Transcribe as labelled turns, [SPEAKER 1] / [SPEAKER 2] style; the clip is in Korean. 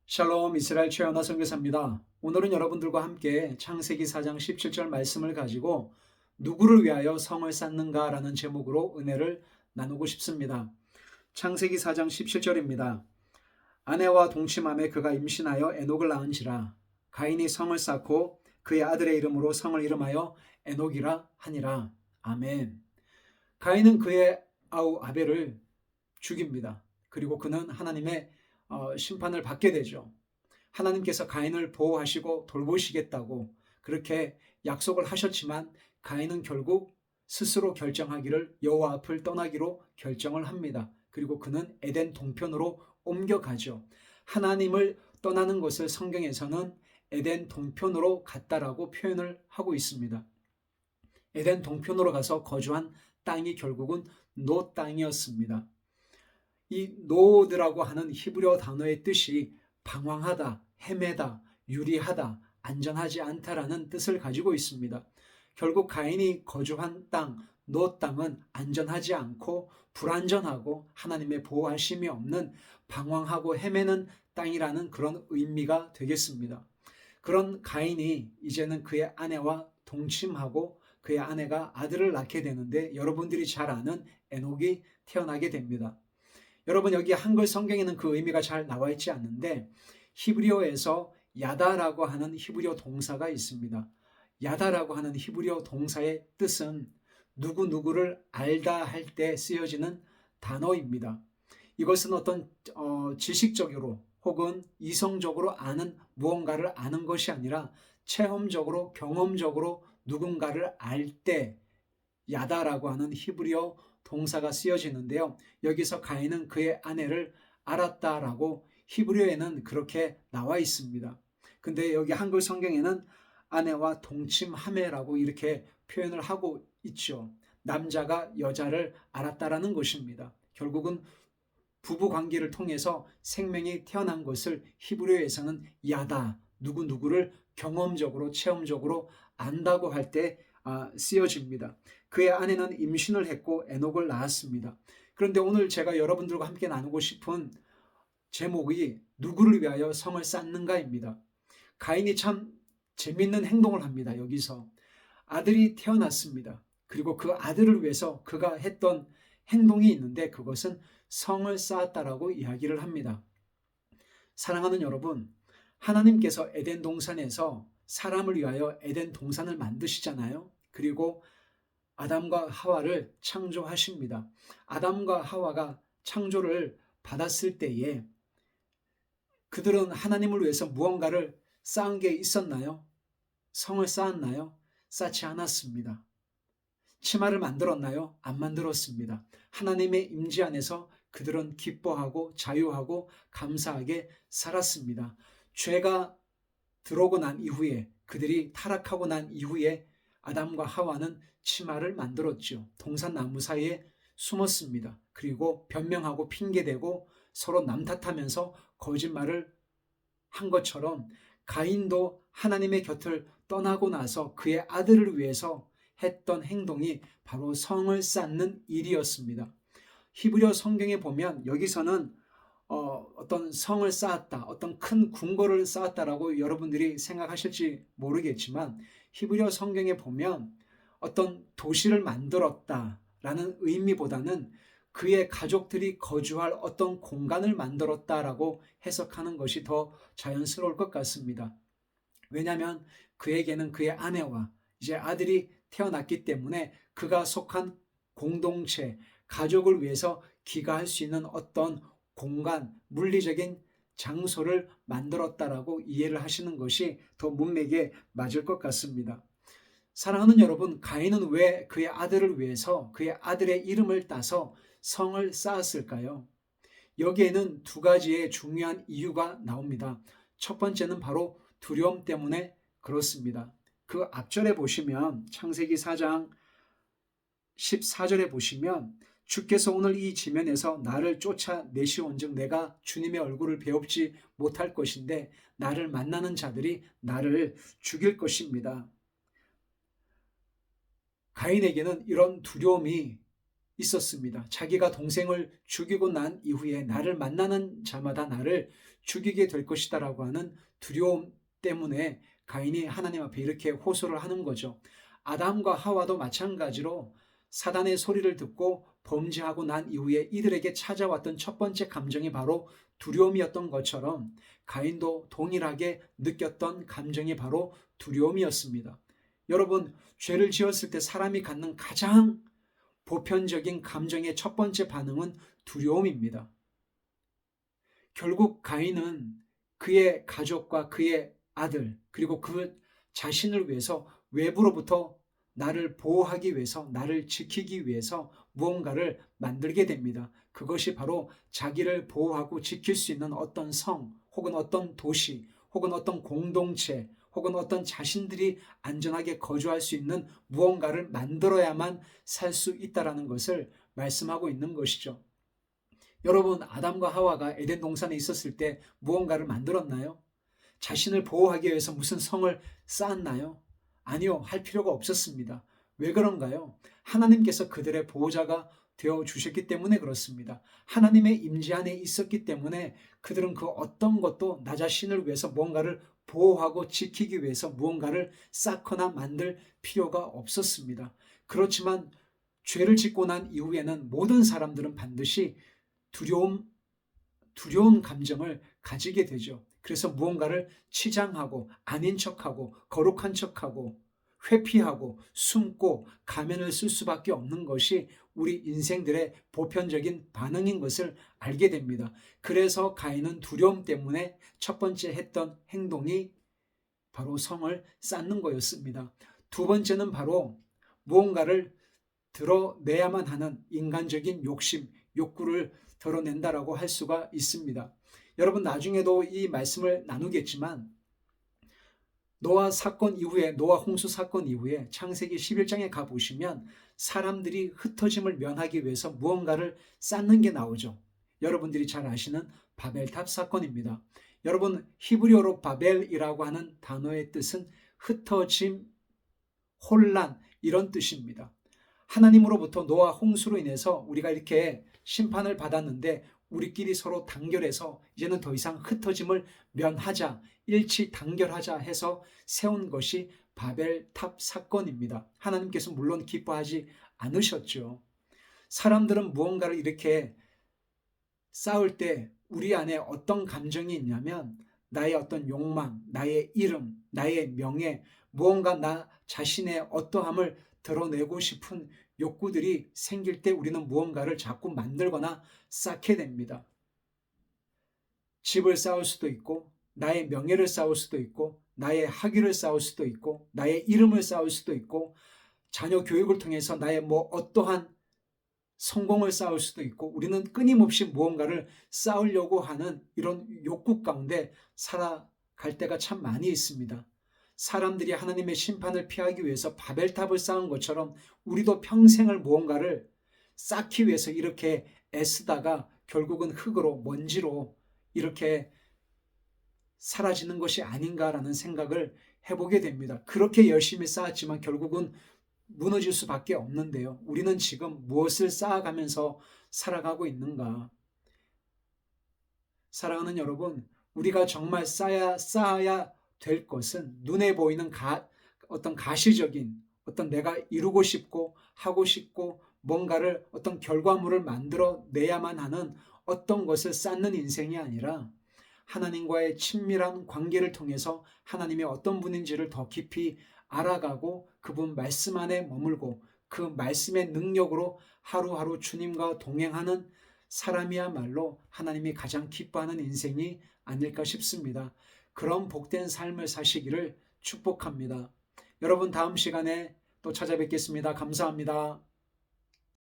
[SPEAKER 1] 샬롬 이스라엘 최연아 선교사입니다. 오늘은 여러분들과 함께 창세기 4장 17절 말씀을 가지고 누구를 위하여 성을 쌓는가 라는 제목으로 은혜를 나누고 싶습니다. 창세기 4장 17절입니다. 아내와 동침함에 그가 임신하여 에녹을 낳은지라. 가인이 성을 쌓고 그의 아들의 이름으로 성을 이름하여 에녹이라 하니라. 아멘. 가인은 그의 아우 아벨을 죽입니다. 그리고 그는 하나님의 심판을 받게 되죠. 하나님께서 가인을 보호하시고 돌보시겠다고 그렇게 약속을 하셨지만 가인은 결국 스스로 결정하기를 여호와 앞을 떠나기로 결정을 합니다. 그리고 그는 에덴 동편으로 옮겨가죠. 하나님을 떠나는 것을 성경에서는 에덴 동편으로 갔다라고 표현을 하고 있습니다. 에덴 동편으로 가서 거주한 땅이 결국은 노 땅이었습니다. 이 노드라고 하는 히브리어 단어의 뜻이 방황하다, 헤매다, 유리하다, 안전하지 않다라는 뜻을 가지고 있습니다. 결국 가인이 거주한 땅, 노 땅은 안전하지 않고 불안전하고 하나님의 보호하심이 없는 방황하고 헤매는 땅이라는 그런 의미가 되겠습니다. 그런 가인이 이제는 그의 아내와 동침하고 그의 아내가 아들을 낳게 되는데 여러분들이 잘 아는 에녹이 태어나게 됩니다. 여러분 여기 한글 성경에는 그 의미가 잘 나와 있지 않는데 히브리어에서 야다라고 하는 히브리어 동사가 있습니다. 야다라고 하는 히브리어 동사의 뜻은 누구누구를 알다 할 때 쓰여지는 단어입니다. 이것은 어떤 지식적으로 혹은 이성적으로 아는 무언가를 아는 것이 아니라 체험적으로 경험적으로 누군가를 알 때 야다라고 하는 히브리어 동사가 쓰여지는데요. 여기서 가인은 그의 아내를 알았다라고 히브리어에는 그렇게 나와 있습니다. 근데 여기 한글 성경에는 아내와 동침하매라고 이렇게 표현을 하고 있죠. 남자가 여자를 알았다라는 것입니다. 결국은 부부 관계를 통해서 생명이 태어난 것을 히브리어에서는 야다, 누구누구를 경험적으로 체험적으로 안다고 할 때 쓰여집니다. 그의 아내는 임신을 했고 에녹을 낳았습니다. 그런데 오늘 제가 여러분들과 함께 나누고 싶은 제목이 누구를 위하여 성을 쌓는가입니다. 가인이 참 재밌는 행동을 합니다. 여기서 아들이 태어났습니다. 그리고 그 아들을 위해서 그가 했던 행동이 있는데 그것은 성을 쌓았다라고 이야기를 합니다. 사랑하는 여러분, 하나님께서 에덴 동산에서 사람을 위하여 에덴 동산을 만드시잖아요. 그리고 아담과 하와를 창조하십니다. 아담과 하와가 창조를 받았을 때에 그들은 하나님을 위해서 무언가를 쌓은 게 있었나요? 성을 쌓았나요? 쌓지 않았습니다. 치마를 만들었나요? 안 만들었습니다. 하나님의 임재 안에서 그들은 기뻐하고 자유하고 감사하게 살았습니다. 죄가 들어오고 난 이후에 그들이 타락하고 난 이후에 아담과 하와는 치마를 만들었죠. 동산나무 사이에 숨었습니다. 그리고 변명하고 핑계대고 서로 남탓하면서 거짓말을 한 것처럼 가인도 하나님의 곁을 떠나고 나서 그의 아들을 위해서 했던 행동이 바로 성을 쌓는 일이었습니다. 히브리어 성경에 보면 여기서는 어떤 성을 쌓았다, 어떤 큰 궁궐을 쌓았다라고 여러분들이 생각하실지 모르겠지만 히브리어 성경에 보면 어떤 도시를 만들었다라는 의미보다는 그의 가족들이 거주할 어떤 공간을 만들었다라고 해석하는 것이 더 자연스러울 것 같습니다. 왜냐하면 그에게는 그의 아내와 이제 아들이 태어났기 때문에 그가 속한 공동체, 가족을 위해서 기가할 수 있는 어떤 공간, 물리적인 장소를 만들었다라고 이해를 하시는 것이 더 문맥에 맞을 것 같습니다. 사랑하는 여러분, 가인은 왜 그의 아들을 위해서 그의 아들의 이름을 따서 성을 쌓았을까요? 여기에는 두 가지의 중요한 이유가 나옵니다. 첫 번째는 바로 두려움 때문에 그렇습니다. 그 앞절에 보시면 창세기 4장 14절에 보시면 주께서 오늘 이 지면에서 나를 쫓아내시온즉 내가 주님의 얼굴을 배웁지 못할 것인데 나를 만나는 자들이 나를 죽일 것입니다. 가인에게는 이런 두려움이 있었습니다. 자기가 동생을 죽이고 난 이후에 나를 만나는 자마다 나를 죽이게 될 것이다라고 하는 두려움 때문에 가인이 하나님 앞에 이렇게 호소를 하는 거죠. 아담과 하와도 마찬가지로 사단의 소리를 듣고 범죄하고 난 이후에 이들에게 찾아왔던 첫 번째 감정이 바로 두려움이었던 것처럼 가인도 동일하게 느꼈던 감정이 바로 두려움이었습니다. 여러분, 죄를 지었을 때 사람이 갖는 가장 보편적인 감정의 첫 번째 반응은 두려움입니다. 결국 가인은 그의 가족과 그의 아들 그리고 그 자신을 위해서 외부로부터 나를 보호하기 위해서, 나를 지키기 위해서 무언가를 만들게 됩니다. 그것이 바로 자기를 보호하고 지킬 수 있는 어떤 성, 혹은 어떤 도시, 혹은 어떤 공동체, 혹은 어떤 자신들이 안전하게 거주할 수 있는 무언가를 만들어야만 살 수 있다는 것을 말씀하고 있는 것이죠. 여러분, 아담과 하와가 에덴 동산에 있었을 때 무언가를 만들었나요? 자신을 보호하기 위해서 무슨 성을 쌓았나요? 아니요, 할 필요가 없었습니다. 왜 그런가요? 하나님께서 그들의 보호자가 되어 주셨기 때문에 그렇습니다. 하나님의 임재 안에 있었기 때문에 그들은 그 어떤 것도 나 자신을 위해서 무언가를 보호하고 지키기 위해서 무언가를 쌓거나 만들 필요가 없었습니다. 그렇지만 죄를 짓고 난 이후에는 모든 사람들은 반드시 두려운 감정을 가지게 되죠. 그래서 무언가를 치장하고 아닌 척하고 거룩한 척하고 회피하고 숨고 가면을 쓸 수밖에 없는 것이 우리 인생들의 보편적인 반응인 것을 알게 됩니다. 그래서 가인은 두려움 때문에 첫 번째 했던 행동이 바로 성을 쌓는 거였습니다. 두 번째는 바로 무언가를 드러내야만 하는 인간적인 욕심, 욕구를 드러낸다라고 할 수가 있습니다. 여러분, 나중에도 이 말씀을 나누겠지만 노아 홍수 사건 이후에 창세기 11장에 가보시면 사람들이 흩어짐을 면하기 위해서 무언가를 쌓는 게 나오죠. 여러분들이 잘 아시는 바벨탑 사건입니다. 여러분, 히브리어로 바벨이라고 하는 단어의 뜻은 흩어짐, 혼란, 이런 뜻입니다. 하나님으로부터 노아 홍수로 인해서 우리가 이렇게 심판을 받았는데 우리끼리 서로 단결해서 이제는 더 이상 흩어짐을 면하자, 일치 단결하자 해서 세운 것이 바벨탑 사건입니다. 하나님께서 물론 기뻐하지 않으셨죠. 사람들은 무언가를 이렇게 쌓을 때 우리 안에 어떤 감정이 있냐면 나의 어떤 욕망, 나의 이름, 나의 명예, 무언가 나 자신의 어떠함을 드러내고 싶은 욕구들이 생길 때 우리는 무언가를 자꾸 만들거나 쌓게 됩니다. 집을 쌓을 수도 있고, 나의 명예를 쌓을 수도 있고, 나의 학위를 쌓을 수도 있고, 나의 이름을 쌓을 수도 있고, 자녀 교육을 통해서 나의 어떠한 성공을 쌓을 수도 있고, 우리는 끊임없이 무언가를 쌓으려고 하는 이런 욕구 가운데 살아갈 때가 참 많이 있습니다. 사람들이 하나님의 심판을 피하기 위해서 바벨탑을 쌓은 것처럼 우리도 평생을 무언가를 쌓기 위해서 이렇게 애쓰다가 결국은 흙으로, 먼지로 이렇게 사라지는 것이 아닌가라는 생각을 해보게 됩니다. 그렇게 열심히 쌓았지만 결국은 무너질 수밖에 없는데요. 우리는 지금 무엇을 쌓아가면서 살아가고 있는가? 사랑하는 여러분, 우리가 정말 쌓아야 될 것은 눈에 보이는 어떤 가시적인 어떤 내가 이루고 싶고 하고 싶고 뭔가를 어떤 결과물을 만들어내야만 하는 어떤 것을 쌓는 인생이 아니라 하나님과의 친밀한 관계를 통해서 하나님이 어떤 분인지를 더 깊이 알아가고 그분 말씀 안에 머물고 그 말씀의 능력으로 하루하루 주님과 동행하는 사람이야말로 하나님이 가장 기뻐하는 인생이 아닐까 싶습니다. 그런 복된 삶을 사시기를 축복합니다. 여러분, 다음 시간에 또 찾아뵙겠습니다. 감사합니다.